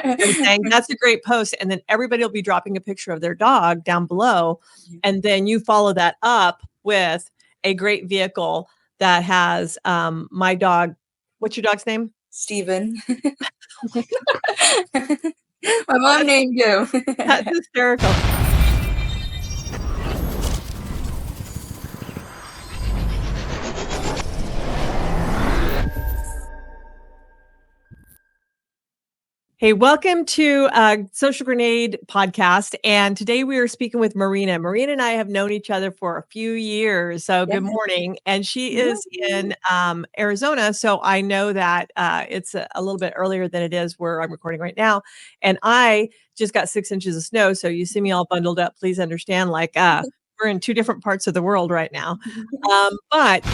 and saying, that's a great post. And then everybody will be dropping a picture of their dog down below. And then you follow that up with a great vehicle that has my dog. What's your dog's name? Steven. My mom named you. That's hysterical. Hey, welcome to Social Grenade podcast. And today we are speaking with Marina. Marina and I have known each other for a few years. So good morning. And she is in Arizona. So I know that it's a little bit earlier than it is where I'm recording right now. And I just got 6 inches of snow. So you see me all bundled up. Please understand, we're in two different parts of the world right now. But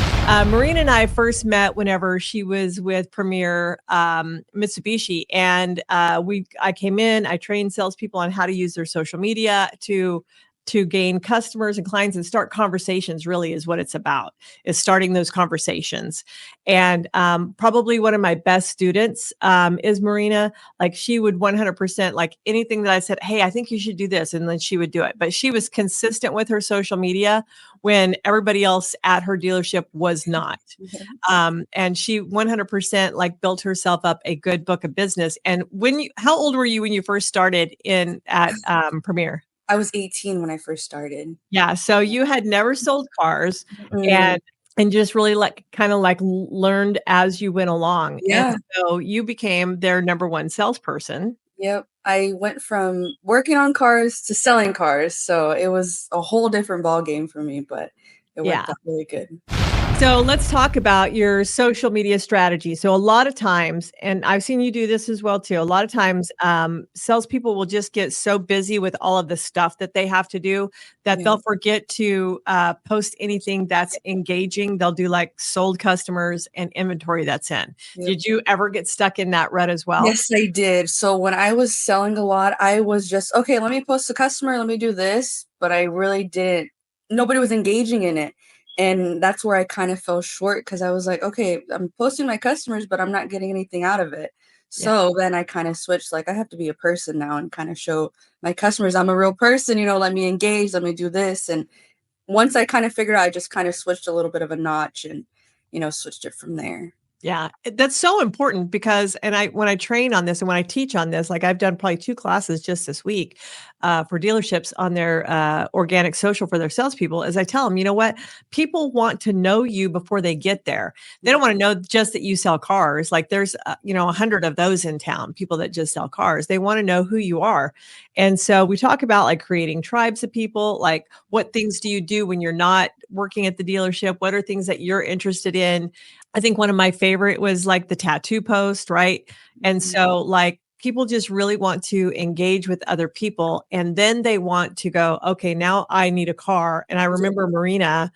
Marina and I first met whenever she was with Premier Mitsubishi, and I came in. I trained salespeople on how to use their social media to gain customers and clients and start conversations. Really, is what it's about. Is starting those conversations. And probably one of my best students is Marina. Like she would 100% like anything that I said, hey, I think you should do this, and then she would do it. But she was consistent with her social media when everybody else at her dealership was not. And she 100% like built herself up a good book of business. And how old were you when you first started at Premier? I was 18 when I first started. Yeah. So you had never sold cars and just really learned as you went along. Yeah. And so you became their number one salesperson. Yep. I went from working on cars to selling cars. So it was a whole different ball game for me, but it worked out really good. So let's talk about your social media strategy. So a lot of times, and I've seen you do this as well too, a lot of times salespeople will just get so busy with all of the stuff that they have to do that they'll forget to post anything that's engaging. They'll do like sold customers and inventory that's in. Did you ever get stuck in that rut as well? Yes, I did. So when I was selling a lot, I was just, okay, let me post a customer, let me do this. But I really didn't, nobody was engaging in it. And that's where I kind of fell short because I was like, okay, I'm posting my customers, but I'm not getting anything out of it. So then I kind of switched, like I have to be a person now and kind of show my customers I'm a real person, let me engage, let me do this. And once I kind of figured out, I just kind of switched a little bit of a notch and, switched it from there. Yeah, that's so important because, when I train on this and when I teach on this, like I've done probably 2 classes just this week for dealerships on their organic social for their salespeople, as I tell them, you know what, people want to know you before they get there. They don't want to know just that you sell cars. Like there's, 100 of those in town, people that just sell cars. They want to know who you are. And so we talk about like creating tribes of people, like what things do you do when you're not working at the dealership? What are things that you're interested in? I think one of my favorite was like the tattoo post, right? And so like people just really want to engage with other people and then they want to go, okay, now I need a car. And I remember Marina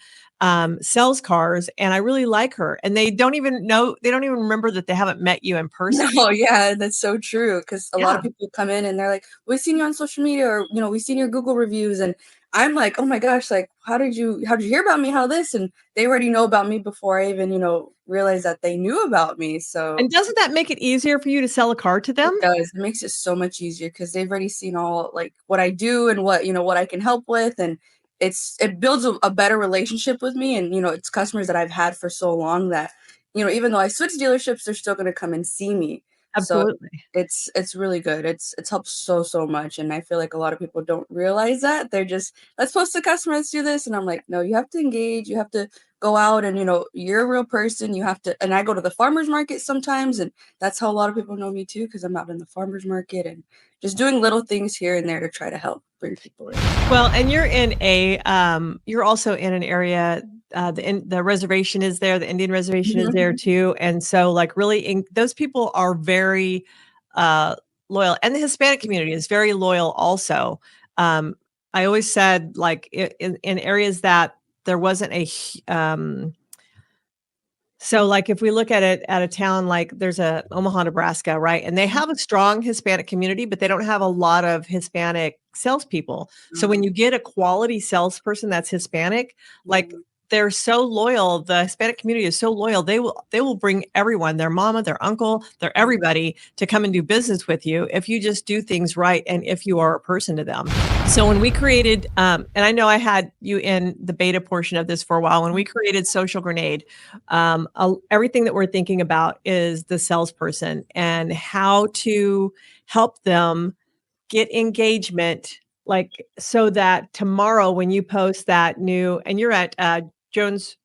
sells cars and I really like her. And they don't even remember that they haven't met you in person. No, yeah, that's so true. Because a lot of people come in and they're like, we've seen you on social media or, we've seen your Google reviews. And I'm like, oh my gosh, like, how did you hear about me? How this? And they already know about me before I even, realized that they knew about me. So, and doesn't that make it easier for you to sell a car to them? It does. It makes it so much easier because they've already seen all like what I do and what I can help with. And it builds a better relationship with me. And, it's customers that I've had for so long that, even though I switch dealerships, they're still going to come and see me. Absolutely. So it's really good. It's helped so much. And I feel like a lot of people don't realize that. They're just, let's post to customers, let's do this. And I'm like, no, you have to engage. You have to go out and, you're a real person. You have to, and I go to the farmer's market sometimes. And that's how a lot of people know me too, because I'm out in the farmer's market and just doing little things here and there to try to help bring people in. Well, and you're also in an area, the reservation is there, the Indian reservation is there too. And so like really those people are very loyal, and the Hispanic community is very loyal also. I always said like in areas that there wasn't so like if we look at it at a town like there's a Omaha, Nebraska, right? And they have a strong Hispanic community, but they don't have a lot of Hispanic salespeople. So when you get a quality salesperson that's Hispanic, like they're so loyal. The Hispanic community is so loyal. They will bring everyone, their mama, their uncle, their everybody to come and do business with you if you just do things right and if you are a person to them. So when we created, and I know I had you in the beta portion of this for a while, when we created Social Grenade, everything that we're thinking about is the salesperson and how to help them get engagement, like so that tomorrow when you post that new, and you're at Jones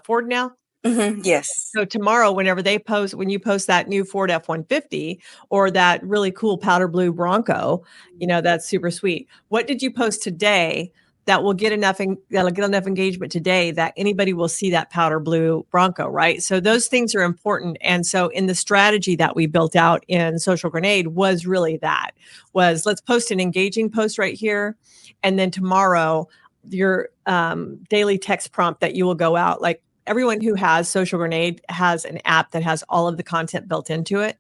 Ford now. Yes. So tomorrow, when you post that new Ford F-150 or that really cool powder blue Bronco, that's super sweet. What did you post today that'll get enough engagement today that anybody will see that powder blue Bronco, right? So those things are important. And so in the strategy that we built out in Social Grenade was really let's post an engaging post right here. And then tomorrow, your daily text prompt that you will go out, like, everyone who has Social Grenade has an app that has all of the content built into it.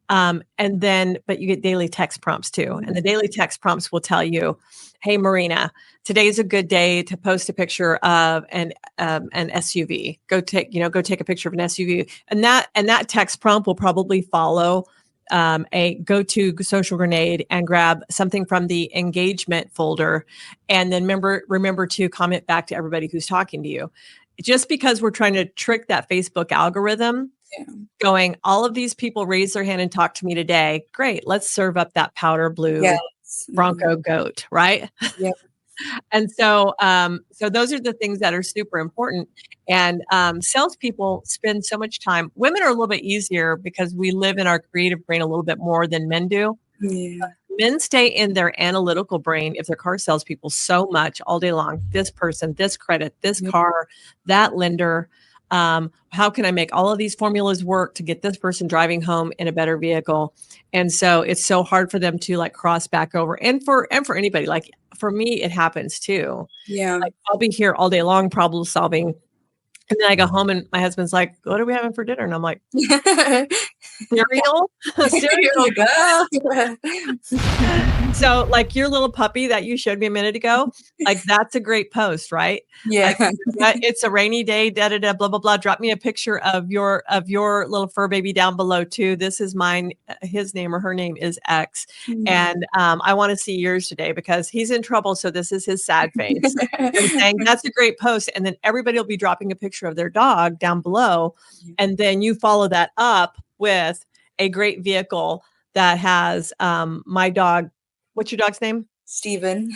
But you get daily text prompts too. And the daily text prompts will tell you, hey, Marina, today's a good day to post a picture of an SUV. Go take a picture of an SUV. And that text prompt will probably follow go to Social Grenade and grab something from the engagement folder. And then remember to comment back to everybody who's talking to you. Just because we're trying to trick that Facebook algorithm, going, all of these people raise their hand and talk to me today. Great. Let's serve up that powder blue Bronco goat, right? Yep. And so those are the things that are super important. And salespeople spend so much time. Women are a little bit easier because we live in our creative brain a little bit more than men do. Yeah. Men stay in their analytical brain if they're car salespeople so much all day long. This person, this credit, this car, that lender. How can I make all of these formulas work to get this person driving home in a better vehicle? And so it's so hard for them to like cross back over. And for anybody, like for me, it happens too. Yeah. Like I'll be here all day long problem solving. And then I go home and my husband's like, what are we having for dinner? And I'm like, cereal? Cereal. So like your little puppy that you showed me a minute ago, like that's a great post, right? Yeah. Like, it's a rainy day, blah, blah, blah. Drop me a picture of your little fur baby down below too. This is mine. His name or her name is X. And I want to see yours today because he's in trouble. So this is his sad face. And saying that's a great post. And then everybody will be dropping a picture of their dog down below. And then you follow that up with a great vehicle that has my dog. What's your dog's name? Steven.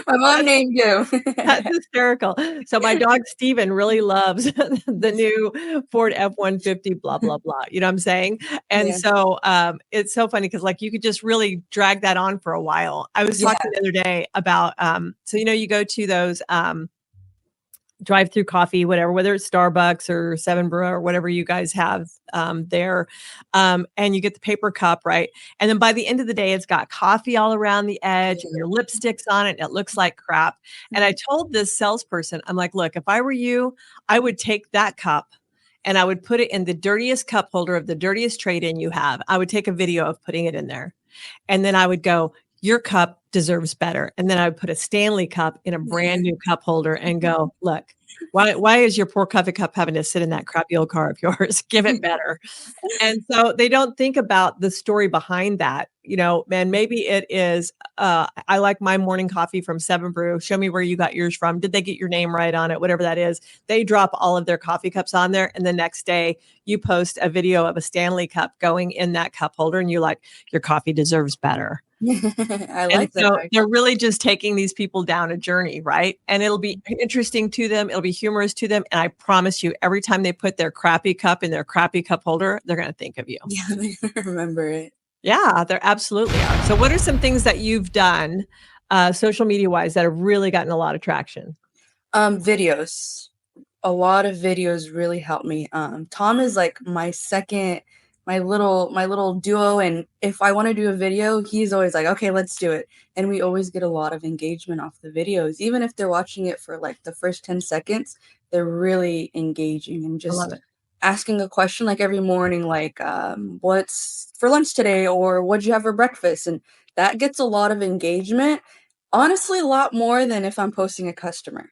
My mom named you. That's hysterical. So my dog Steven really loves the new Ford F-150, blah, blah, blah. You know what I'm saying? And so it's so funny because like you could just really drag that on for a while. I was talking the other day about, so you go to those drive-through coffee, whatever, whether it's Starbucks or Seven Brew or whatever you guys have there. And you get the paper cup, right? And then by the end of the day, it's got coffee all around the edge and your lipstick's on it. And it looks like crap. And I told this salesperson, I'm like, look, if I were you, I would take that cup and I would put it in the dirtiest cup holder of the dirtiest trade-in you have. I would take a video of putting it in there. And then I would go, your cup deserves better. And then I would put a Stanley cup in a brand new cup holder and go, look, why is your poor coffee cup having to sit in that crappy old car of yours? Give it better. And so they don't think about the story behind that, and maybe it is, I like my morning coffee from Seven Brew. Show me where you got yours from. Did they get your name right on it? Whatever that is. They drop all of their coffee cups on there. And the next day you post a video of a Stanley cup going in that cup holder and you're like, your coffee deserves better. I like that. So they're really just taking these people down a journey, right? And it'll be interesting to them. It'll be humorous to them. And I promise you, every time they put their crappy cup in their crappy cup holder, they're going to think of you. Yeah, they remember it. Yeah, there absolutely are. So what are some things that you've done social media wise that have really gotten a lot of traction? Videos. A lot of videos really helped me. Tom is like my little duo, and if I want to do a video, he's always like, okay, let's do it. And we always get a lot of engagement off the videos. Even if they're watching it for like the first 10 seconds, they're really engaging and just asking a question like every morning, like what's for lunch today, or what'd you have for breakfast? And that gets a lot of engagement. Honestly, a lot more than if I'm posting a customer.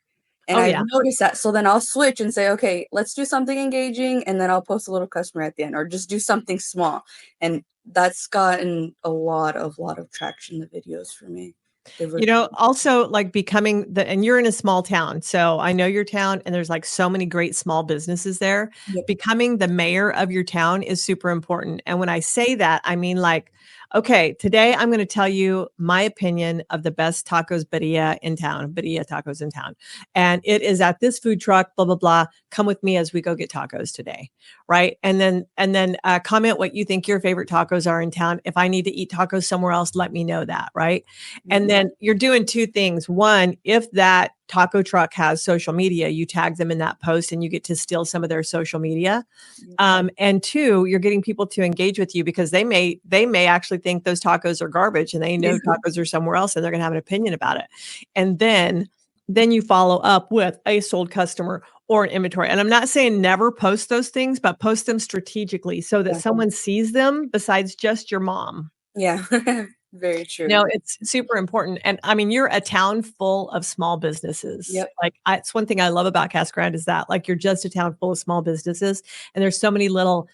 And Oh, I've yeah. noticed that. So then I'll switch and say, okay, let's do something engaging. And then I'll post a little customer at the end or just do something small. And that's gotten a lot of traction, the videos for me. They've You worked. know, also like becoming the and you're in a small town. So I know your town and there's like so many great small businesses there. Yep. Becoming the mayor of your town is super important. And when I say that, I mean like, okay, today I'm going to tell you my opinion of the best tacos birria in town, birria tacos in town. And it is at this food truck, blah, blah, blah. Come with me as we go get tacos today. Right. And then comment what you think your favorite tacos are in town. If I need to eat tacos somewhere else, let me know that. Right. And Yep. then you're doing two things. One, if that taco truck has social media, you tag them in that post and you get to steal some of their social media. Yep. And two, you're getting people to engage with you because they may actually think those tacos are garbage and they know tacos are somewhere else and they're going to have an opinion about it. And then you follow up with a sold customer or an inventory. And I'm not saying never post those things, but post them strategically so that Yeah. someone sees them besides just your mom. Yeah. Very No, true. it's super important, and I mean, you're a town full of small businesses. Yep. Like, it's one thing I love about Casa Grande is that, like, you're just a town full of small businesses, and there's so many little,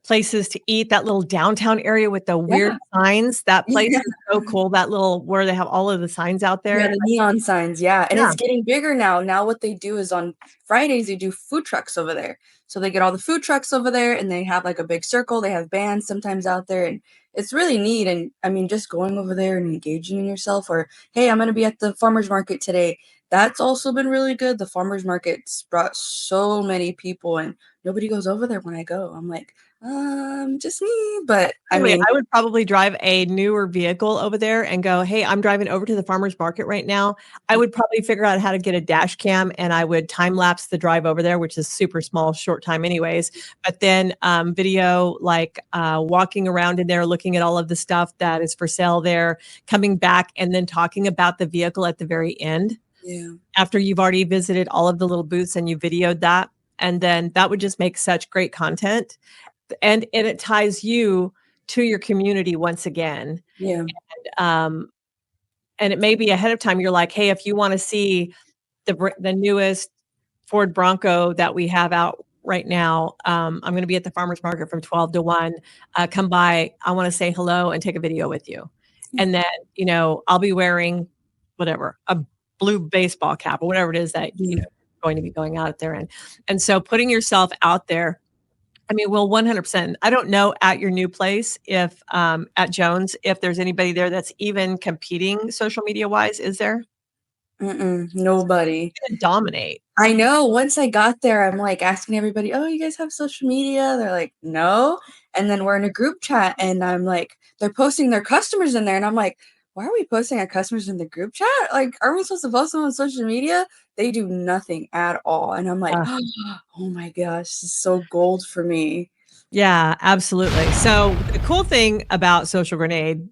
places to eat. That little downtown area with the weird Yeah. signs, that place Yeah. is so cool, that little where they have all of the signs out Yeah, there. the neon signs, yeah, and Yeah, it's getting bigger now. Now what they do is on Fridays, they do food trucks over there. So they get all the food trucks over there, and they have, like, a big circle, they have bands sometimes out there, and it's really neat, and, I mean, just going over there and engaging in yourself or, "Hey, I'm gonna be at the farmer's market today." That's also been really good. The farmer's market's brought so many people, and nobody goes over there when I go. I'm like, just me," but, I really, mean I would probably drive a newer vehicle over there and go, "Hey, I'm driving over to the farmer's market right now." I would probably figure out how to get a dash cam, and I would time lapse the drive over there, which is super small, short time anyways, but then, video, like, walking around in there, looking at all of the stuff that is for sale there, coming back, and then talking about the vehicle at the very end, Yeah, after you've already visited all of the little booths and you videoed that, and then that would just make such great content, and it ties you to your community once again. yeah, Um, and it may be ahead of time. You're like, hey, if you want to see the newest Ford Bronco that we have out right now, I'm going to be at the farmers market from 12 to 1. Come by. I want to say hello and take a video with you. yeah, And then, I'll be wearing whatever, a blue baseball cap or whatever it is that, yeah. going to be going out there in. And so putting yourself out there, I mean, well, 100%. I don't know at your new place if, at Jones, if there's anybody there that's even competing social media wise, is there? Mm-mm, nobody. Gonna dominate. I know, once I got there, I'm, like, asking everybody, "Oh, you guys have social media?" They're like, "No," and then we're in a group chat, and I'm like they're posting their customers in there, and I'm like, "Why are we posting our customers in the group chat? Like, aren't we supposed to post them on social media?" They do nothing at all, and I'm like, Uh, "Oh my gosh, this is so gold for me." yeah, absolutely. So the cool thing about Social Grenade,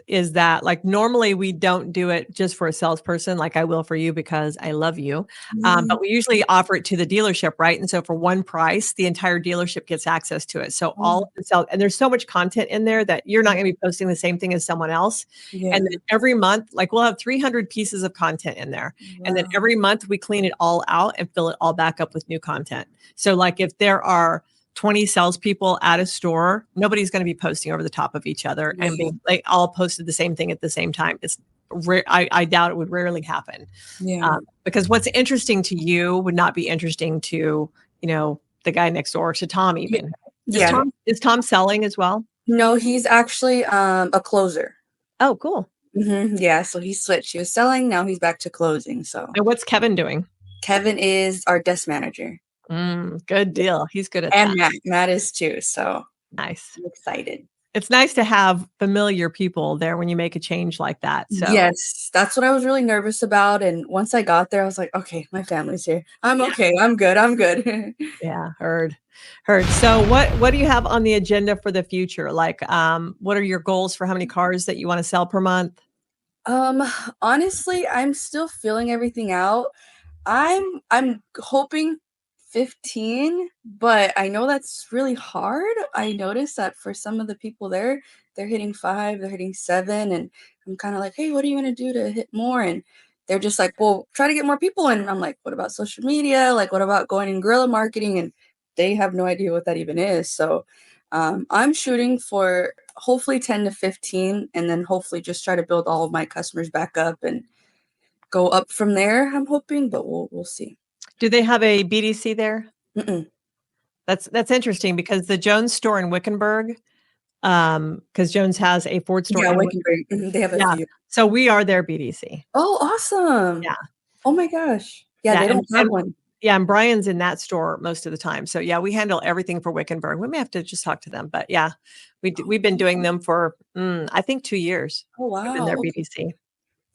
is that like normally we don't do it just for a salesperson, like I will for you because I love you. Yeah. But we usually offer it to the dealership, right? And so for one price, the entire dealership gets access to it. So all Oh, of the sales, and there's so much content in there that you're not going to be posting the same thing as someone else. And yeah. then every month, like we'll have 300 pieces of content in there. And then Wow. every month we clean it all out and fill it all back up with new content. So like if there are 20 salespeople at a store, nobody's going to be posting over the top of each other and Yeah. being like all posted the same thing at the same time. It's rare. I doubt it would rarely happen, Yeah. because what's interesting to you would not be interesting to the guy next door, to Tom Ye even. Is yeah. Tom selling as well? No, he's actually, a closer. Oh, cool. Yeah, so he switched. He was selling, now he's back to closing, so And what's Kevin doing? Kevin is our desk manager. Good deal. He's good at And that. Matt is too, so Nice. I'm excited. It's nice to have familiar people there when you make a change like that. So Yes, that's what I was really nervous about, and once I got there, I was like, "Okay, my family's here. I'm yeah. okay, I'm good, I'm good." Yeah, heard. Heard. So what do you have on the agenda for the future? Like, what are your goals for how many cars that you wanna sell per month? Um, honestly, I'm still feeling everything out. I'm hoping 15, but I know that's really hard. I noticed that for some of the people there, they're hitting 5, they're hitting 7, and I'm kind of like, "Hey, what are you gonna do to hit more?" And they're just like, "Well, try to get more people in." And I'm like, "What about social media? Like, what about going in guerrilla marketing?" And they have no idea what that even is. So, I'm shooting for hopefully 10 to 15, and then hopefully just try to build all of my customers back up and go up from there. I'm hoping, but we'll see. Do they have a BDC there? Mm-mm. That's interesting because the Jones store in Wickenburg, because Jones has a Ford store Yeah, in Wickenburg, mhm, they have a yeah. few. So we are their BDC. Oh, awesome. Yeah. Oh my gosh. Yeah, Yeah, they don't have one. and Brian's in that store most of the time. So yeah, we handle everything for Wickenburg. We may have to just talk to them, but yeah, we've been doing them for, I think 2 years. Oh, We've been wow, their okay. BDC.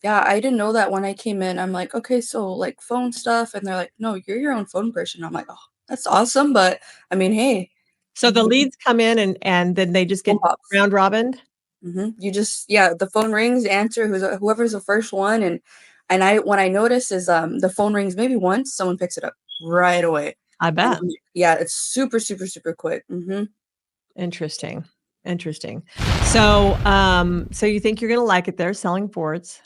Yeah, I didn't know that when I came in. I'm like, "Okay, so, like, phone stuff," and they're like, "No, you're your own phone person." I'm like, "Oh, that's awesome," but, I mean, hey, So the you leads come in and then they just phone get pops. round robined? Mhm, you just yeah, the phone rings, answer whoever's the first one, and I what I notice is, the phone rings maybe once, someone picks it up right away, I and bet. I'm like yeah, it's super, super, super quick. Mhm. Interesting. Interesting. So you think you're gonna like it there selling Fords.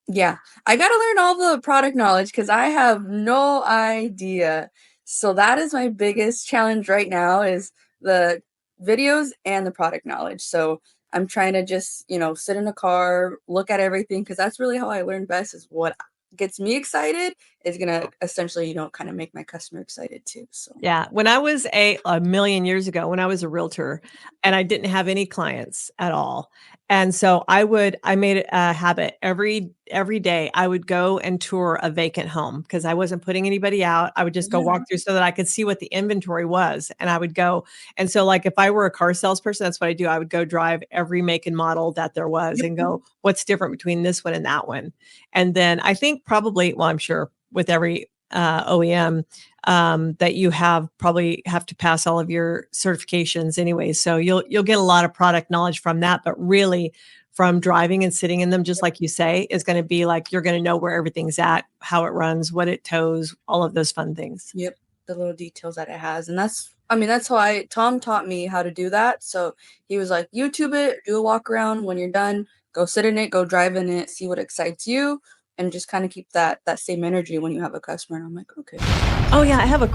Yeah, I gotta learn all the product knowledge because I have no idea. So that is my biggest challenge right now is the videos and the product knowledge. So I'm trying to just, sit in a car, look at everything because that's really how I learn best is what gets me excited is gonna essentially, kind of make my customer excited too. So Yeah, when I was a million years ago, when I was a realtor and I didn't have any clients at all. And so I made it a habit every day I would go and tour a vacant home because I wasn't putting anybody out. I would just go yeah. walk through so that I could see what the inventory was. And I would go. And so like if I were a car salesperson, that's what I do. I would go drive every make and model that there was Yep. and go, what's different between this one and that one? And then I think probably, well, I'm sure with every OEM that you probably have to pass all of your certifications anyway. So you'll get a lot of product knowledge from that, but really from driving and sitting in them, just like you say, is going to be like you're going to know where everything's at, how it runs, what it tows, all of those fun things. Yep, the little details that it has, and that's how Tom taught me how to do that, so he was like, "YouTube it, do a walk around, when you're done, go sit in it, go drive in it, see what excites you, and just kinda keep that same energy when you have a customer," and I'm like, "Okay." Oh yeah, I don't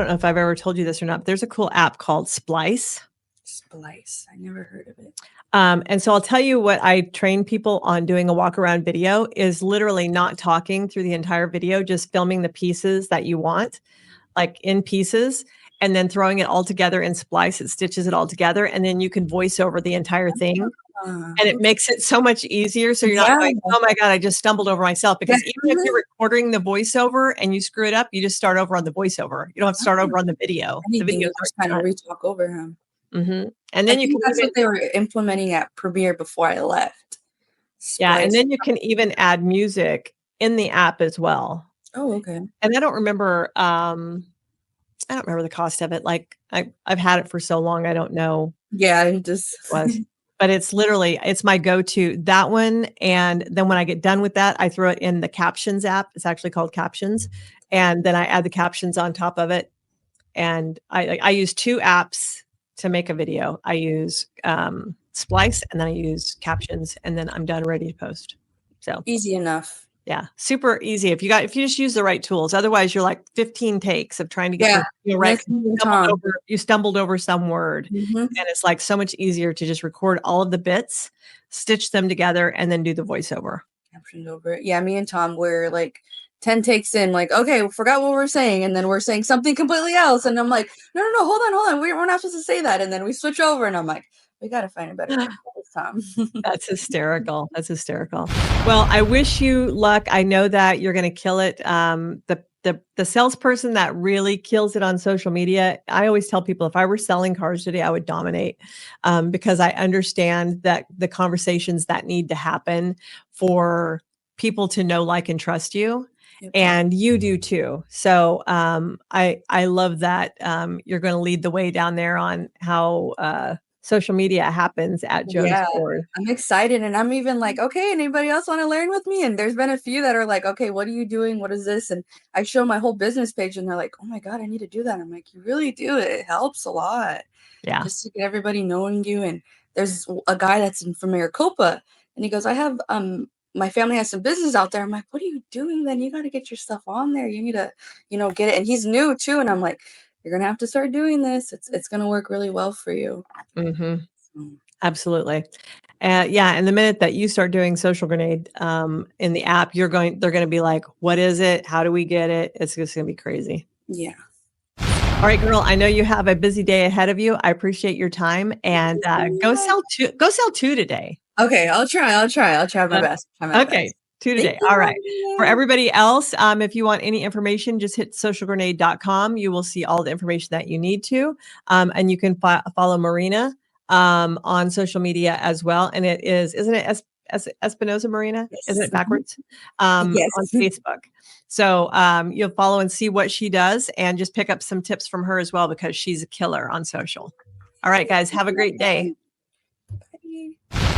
know if I've ever told you this or not, but there's a cool app called Splice. Splice, I never heard of it. And so I'll tell you what I train people on doing a walk around video is literally not talking through the entire video, just filming the pieces that you want, like in pieces, and then throwing it all together in Splice. It stitches it all together, and then you can voice over the entire thing. And it Okay. makes it so much easier. So you're not Yeah. going, oh my God, I just stumbled over myself. Yeah. Because even if you're recording the voiceover and you screw it up, you just start over on the voiceover. You don't have to start over on the video. The Anything, video's you just already kinda done. re-talk over him. And I then you think can that's even what they were implementing at Premiere before I left. yeah, and Splice. then you can even add music in the app as well. Oh, okay. And I don't remember the cost of it. Like I've had it for so long, I don't know Yeah, I just what it was. But it's my go-to, that one, and then when I get done with that, I throw it in the Captions app. It's actually called Captions, and then I add the captions on top of it, and I use 2 apps to make a video. I use, Splice, and then I use Captions, and then I'm done, ready to post. So easy enough. yeah, super easy if you just use the right tools. Otherwise, you're like 15 takes of trying to get Yeah, this, right. 'Cause missing Tom. You stumbled over some word, Mhm. and it's like so much easier to just record all of the bits, stitch them together, and then do the voiceover. Captioned over it. Yeah, me and Tom were like 10 takes in, like, okay, we forgot what we're saying, and then we're saying something completely else. And I'm like, no, no, no, hold on. We're not supposed to say that. And then we switch over, and I'm like, we gotta find a better way to do this, Tom. That's hysterical. That's hysterical. Well, I wish you luck. I know that you're gonna kill it. The salesperson that really kills it on social media, I always tell people if I were selling cars today, I would dominate, because I understand that the conversations that need to happen for people to know, like, and trust you, Yep. and you do too. So, I love that, you're gonna lead the way down there on how, social media happens at Jones Ford. I'm excited, and I'm even like, okay, anybody else want to learn with me? And there's been a few that are like, okay, what are you doing? What is this? And I show my whole business page, and they're like, oh my God, I need to do that. I'm like, you really do. It helps a lot. Yeah. Just to get everybody knowing you. And there's a guy that's from Maricopa, and he goes, I have my family has some business out there. I'm like, what are you doing then? You got to get your stuff on there. You need to, get it. And he's new too. And I'm like, you're going to have to start doing this. It's going to work really well for you. Mm-hmm. Absolutely. Yeah. And the minute that you start doing Social Grenade in the app, they're going to be like, what is it? How do we get it? It's just going to be crazy. Yeah. All right, girl. I know you have a busy day ahead of you. I appreciate your time, and go sell two today. Okay, I'll try my best. Okay, 2 today. All right. For everybody else, if you want any information, just hit socialgrenade.com. You will see all the information that you need to, and you can follow Marina on social media as well. And isn't it Espinoza Marina? Yes. Isn't it backwards? Yes. On Facebook. So you'll follow and see what she does, and just pick up some tips from her as well, because she's a killer on social. All right, guys, have a great day. Bye.